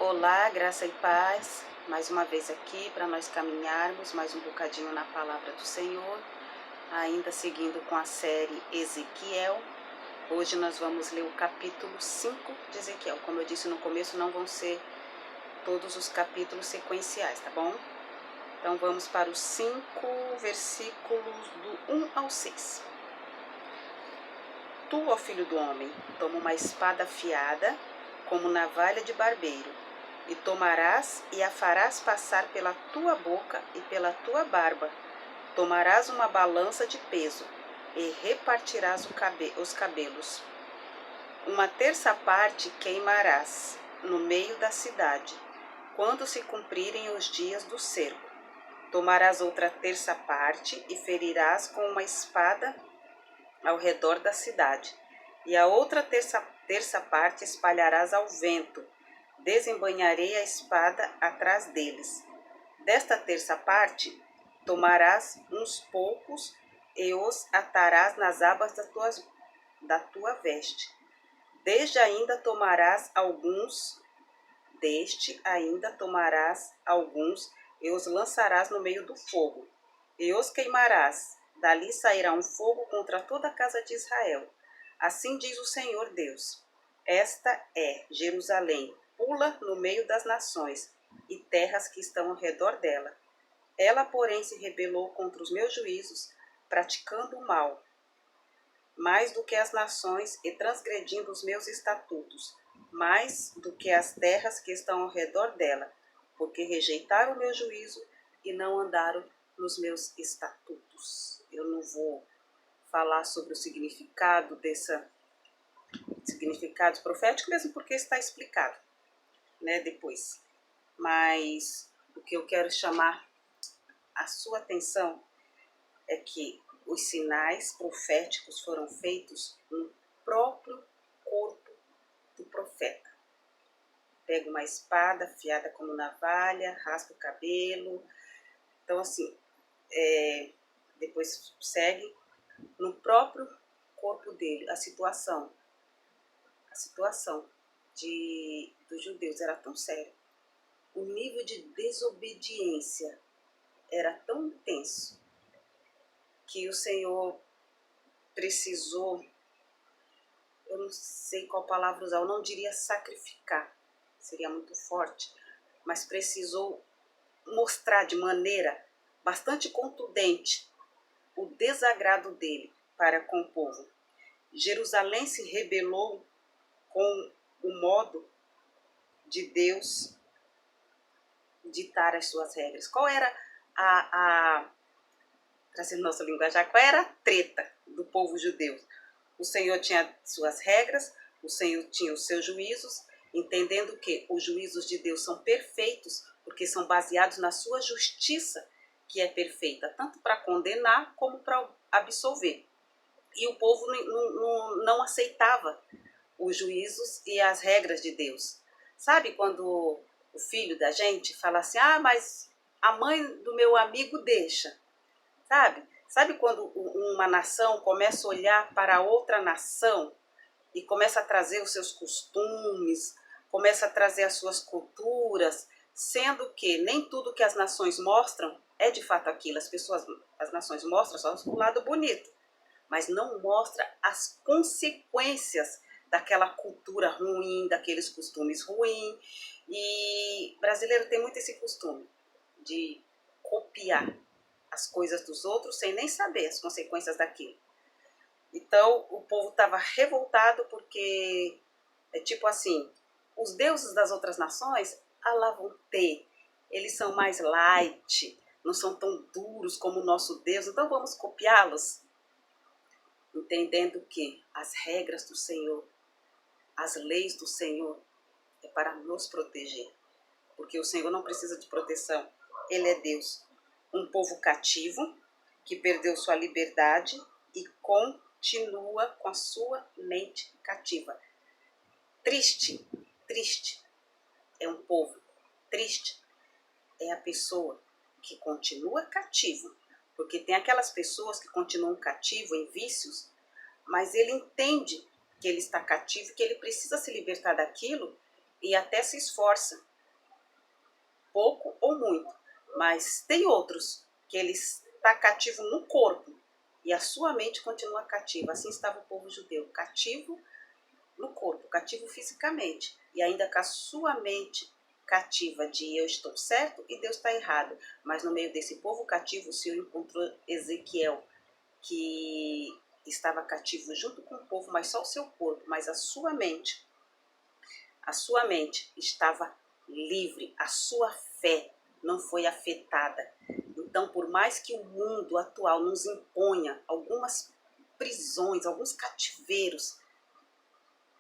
Olá, graça e paz, mais uma vez aqui para nós caminharmos mais um bocadinho na palavra do Senhor, ainda seguindo com a série Ezequiel. Hoje nós vamos ler o capítulo 5 de Ezequiel. Como eu disse no começo, não vão ser todos os capítulos sequenciais, tá bom? Então vamos para os 5 versículos do 1 ao 6. Tu, ó filho do homem, toma uma espada afiada, como navalha de barbeiro, e tomarás e a farás passar pela tua boca e pela tua barba. Tomarás uma balança de peso, e repartirás os cabelos. Uma terça parte queimarás no meio da cidade, quando se cumprirem os dias do cerco. Tomarás outra terça parte e ferirás com uma espada ao redor da cidade, e a outra terça parte espalharás ao vento. Desembainharei a espada atrás deles. Desta terça parte tomarás uns poucos e os atarás nas abas da tua veste. Deste ainda tomarás alguns e os lançarás no meio do fogo, e os queimarás. Dali sairá um fogo contra toda a casa de Israel. Assim diz o Senhor Deus: esta é Jerusalém, pula no meio das nações e terras que estão ao redor dela. Ela, porém, se rebelou contra os meus juízos, praticando o mal, mais do que as nações, e transgredindo os meus estatutos, mais do que as terras que estão ao redor dela, porque rejeitaram o meu juízo e não andaram nos meus estatutos. Eu não vou falar sobre o significado significado profético, mesmo porque está explicado, né, depois. Mas o que eu quero chamar a sua atenção é que os sinais proféticos foram feitos no próprio corpo do profeta. Pega uma espada afiada como navalha, raspa o cabelo. Então, assim, depois segue no próprio corpo dele. A situação dos judeus era tão séria. O nível de desobediência era tão intenso que o Senhor precisou, eu não sei qual palavra usar, eu não diria sacrificar, seria muito forte, mas precisou mostrar de maneira bastante contundente o desagrado dele para com o povo. Jerusalém se rebelou com o modo de Deus ditar as suas regras. Qual era trazendo nossa linguagem, qual era a treta do povo judeu? O Senhor tinha suas regras, o Senhor tinha os seus juízos, entendendo que os juízos de Deus são perfeitos, porque são baseados na sua justiça, que é perfeita, tanto para condenar como para absolver. E o povo não aceitava os juízos e as regras de Deus. Sabe quando o filho da gente fala assim, mas a mãe do meu amigo deixa, Sabe quando uma nação começa a olhar para outra nação e começa a trazer os seus costumes, começa a trazer as suas culturas, sendo que nem tudo que as nações mostram é de fato aquilo. As nações mostram só o lado bonito, mas não mostra as consequências daquela cultura ruim, daqueles costumes ruins. E brasileiro tem muito esse costume de copiar as coisas dos outros sem nem saber as consequências daquilo. Então o povo estava revoltado porque é tipo assim, os deuses das outras nações, lá vão ter, eles são mais light, não são tão duros como o nosso Deus, então vamos copiá-los, entendendo que as regras do Senhor, as leis do Senhor é para nos proteger, porque o Senhor não precisa de proteção, Ele é Deus. Um povo cativo, que perdeu sua liberdade e continua com a sua mente cativa. Triste é um povo, triste é a pessoa que continua cativo, porque tem aquelas pessoas que continuam cativo em vícios, mas ele entende que ele está cativo, que ele precisa se libertar daquilo, e até se esforça, pouco ou muito. Mas tem outros que ele está cativo no corpo e a sua mente continua cativa. Assim estava o povo judeu, cativo no corpo, cativo fisicamente, e ainda com a sua mente cativa de eu estou certo e Deus está errado. Mas no meio desse povo cativo, o Senhor encontrou Ezequiel, que estava cativo junto com o povo, mas só o seu corpo, mas a sua mente estava livre, a sua fé não foi afetada. Então, por mais que o mundo atual nos imponha algumas prisões, alguns cativeiros,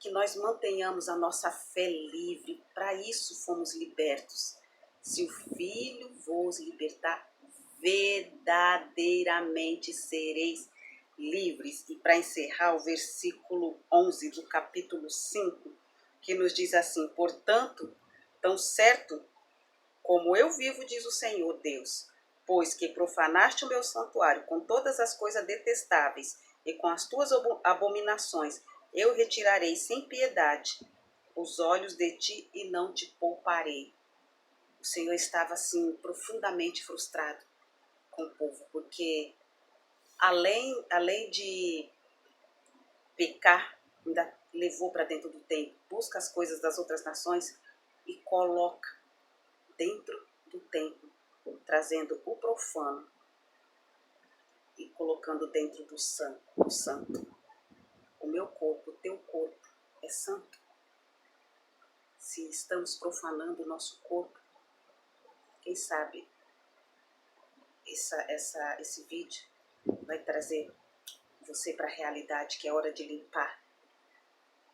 que nós mantenhamos a nossa fé livre, para isso fomos libertos. Se o Filho vos libertar, verdadeiramente sereis livres. E para encerrar, o versículo 11 do capítulo 5, que nos diz assim: portanto, tão certo como eu vivo, diz o Senhor Deus, pois que profanaste o meu santuário com todas as coisas detestáveis e com as tuas abominações, eu retirarei sem piedade os olhos de ti e não te pouparei. O Senhor estava assim profundamente frustrado com o povo, porque além de pecar, ainda levou para dentro do templo, busca as coisas das outras nações e coloca dentro do templo, trazendo o profano e colocando dentro do santo. O meu corpo, o teu corpo é santo. Se estamos profanando o nosso corpo, quem sabe esse vídeo vai trazer você para a realidade, que é hora de limpar.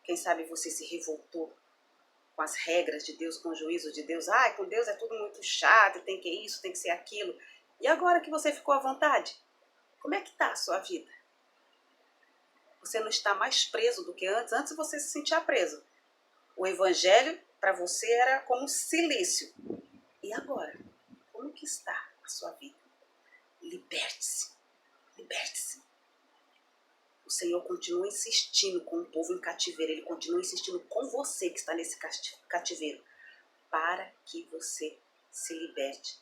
Quem sabe você se revoltou com as regras de Deus, com o juízo de Deus. Com Deus é tudo muito chato, tem que isso, tem que ser aquilo. E agora que você ficou à vontade, como é que está a sua vida? Você não está mais preso do que antes? Antes você se sentia preso. O evangelho para você era como silício. E agora? Como que está a sua vida? Liberte-se. Liberte-se. O Senhor continua insistindo com o povo em cativeiro. Ele continua insistindo com você que está nesse cativeiro, para que você se liberte.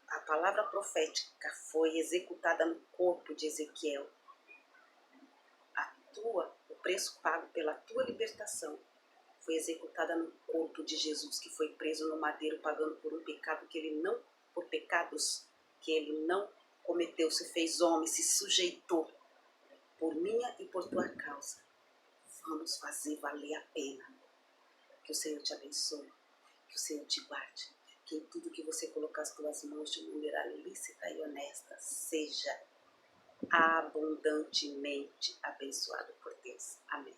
A palavra profética foi executada no corpo de Ezequiel. O preço pago pela tua libertação foi executada no corpo de Jesus, que foi preso no madeiro, pagando por um pecado por pecados que ele não cometeu, se fez homem, se sujeitou por minha e por tua causa. Vamos fazer valer a pena. Que o Senhor te abençoe, que o Senhor te guarde, que em tudo que você colocar as tuas mãos de maneira lícita e honesta, seja abundantemente abençoado por Deus. Amém.